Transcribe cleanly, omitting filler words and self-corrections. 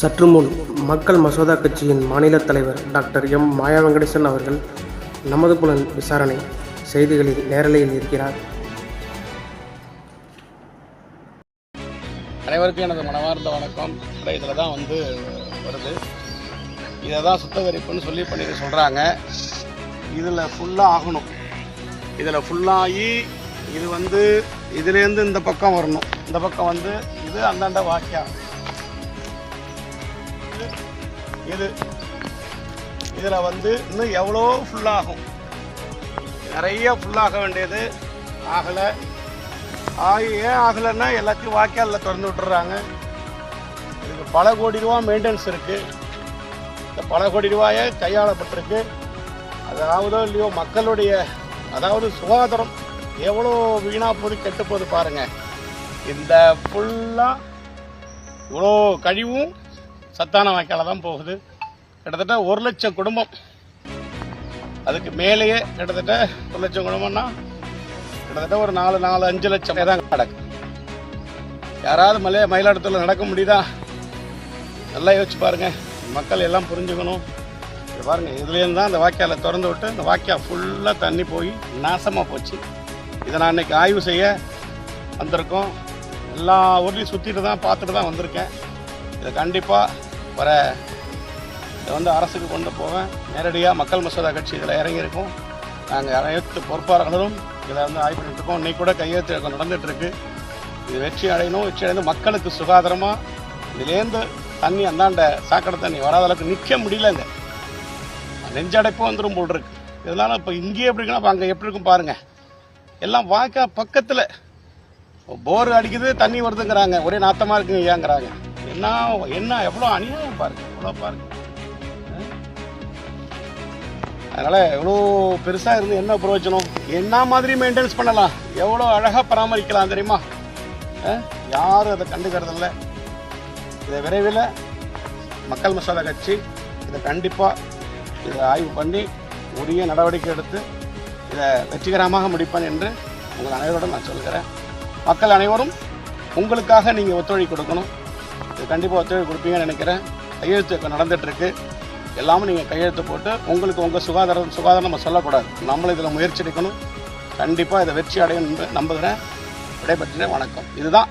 சற்று முன் மக்கள் மசோதா கட்சியின் மாநில தலைவர் டாக்டர் எம் மாயா வெங்கடேசன் அவர்கள் நமது புலன் விசாரணை செய்திகளில் நேரலையில் இருக்கிறார். அனைவருக்கும் எனது மனமார்ந்த வணக்கம். இதில் தான் வருது. இதை தான் சுத்தகரிப்புன்னு சொல்லி பண்ணிட்டு சொல்கிறாங்க. இதில் ஃபுல்லாக ஆகணும். இதில் ஃபுல்லாகி இது இதுலேருந்து இந்த பக்கம் வரணும். இந்த பக்கம் இது அந்தாண்ட வாக்கியா இதில் இன்னும் எவ்வளோ ஃபுல்லாகும். நிறைய ஃபுல்லாக வேண்டியது ஆகலை. ஏன் ஆகலைன்னா எல்லாத்தையும் வாய்க்காலில் திறந்து விட்டுறாங்க. இதுக்கு பல கோடி ரூபா மெயின்டெனன்ஸ் இருக்குது. இந்த பல கோடி ரூபாயை கையாளப்பட்டிருக்கு. அதாவதோ இல்லையோ மக்களுடைய சுகாதாரம் எவ்வளோ வீணாக போது கெட்டு போகுது பாருங்கள். இந்த ஃபுல்லாக இவ்வளோ கழிவும் சத்தான வாய்க்கால தான் போகுது. கிட்டத்தட்ட 1 லட்சம் குடும்பம், அதுக்கு மேலேயே கிட்டத்தட்ட 1 லட்சம் குடும்பம்னா கிட்டத்தட்ட ஒரு 4-5 லட்சம் தான் கிடக்கு. யாராவது மயிலாடுதுறையில் நடக்க முடியுதா? நல்லா யோசிச்சு பாருங்கள். மக்கள் எல்லாம் புரிஞ்சுக்கணும். இது பாருங்கள், இதுலேருந்து தான் அந்த வாய்க்காலை திறந்து விட்டு இந்த வாய்க்கால் ஃபுல்லாக தண்ணி போய் நாசமாக போச்சு. இதை நான் இன்றைக்கி ஆய்வு செய்ய வந்திருக்கோம். எல்லா ஊர்லேயும் சுற்றிட்டு தான் பார்த்துட்டு தான் வந்திருக்கேன். இதை கண்டிப்பாக இதை அரசுக்கு கொண்டு போவேன். நேரடியாக மக்கள் மசோதா கட்சி இதில் இறங்கியிருக்கோம். நாங்கள் அனைத்து பொறுப்பாளர்களும் இதை ஆய்வு பண்ணிட்டுருக்கோம். இன்றைக்கி கூட கையெழுத்து நடந்துகிட்ருக்கு. இது வெற்றி அடைந்து மக்களுக்கு சுகாதாரமாக இதுலேருந்து தண்ணி அந்தாண்ட சாக்கடை தண்ணி வராத அளவுக்கு நிற்க முடியலங்க. நெஞ்சடைப்பு வந்துடும் போல் இருக்கு. இதனால இப்போ இங்கேயே எப்படி இருக்குன்னா இப்போ அங்கே எப்படி இருக்கும் பாருங்கள். எல்லாம் வாய்க்கா பக்கத்தில் போர் அடிக்குது, தண்ணி வருதுங்கிறாங்க. ஒரே நாத்தமாக இருக்குங்க ஏங்கிறாங்க. என்ன எவ்வளோ அநியாயம் பாருங்க, எவ்வளோ பாருங்க. அதனால் எவ்வளோ பெருசாக இருந்து என்ன பிரயோஜனம்? என்ன மாதிரி மெயின்டெனன்ஸ் பண்ணலாம், எவ்வளோ அழகாக பராமரிக்கலாம் தெரியுமா? யாரும் அதை கண்டுக்கிறதில்ல. இதை விரைவில் மக்கள் மசோதா கட்சி இதை கண்டிப்பாக இதை ஆய்வு பண்ணி உரிய நடவடிக்கை எடுத்து இதை வெற்றிகரமாக முடிப்பேன் என்று உங்கள் அனைவரோடும் நான் சொல்கிறேன். மக்கள் அனைவரும் உங்களுக்காக நீங்கள் ஒத்துழைப்பு கொடுக்கணும். இது கண்டிப்பாக ஒத்துழைப்பு கொடுப்பீங்கன்னு நினைக்கிறேன். கையெழுத்து நடந்துகிட்ருக்கு. எல்லாமே நீங்கள் கையெழுத்து போட்டு உங்களுக்கு உங்கள் சுகாதாரம் நம்ம சொல்லக்கூடாது. நம்மளும் இதில் முயற்சி எடுக்கணும். கண்டிப்பாக இதை வெற்றி அடையும் என்று நம்புகிறேன். விடைபெற்றேன். வணக்கம். இதுதான்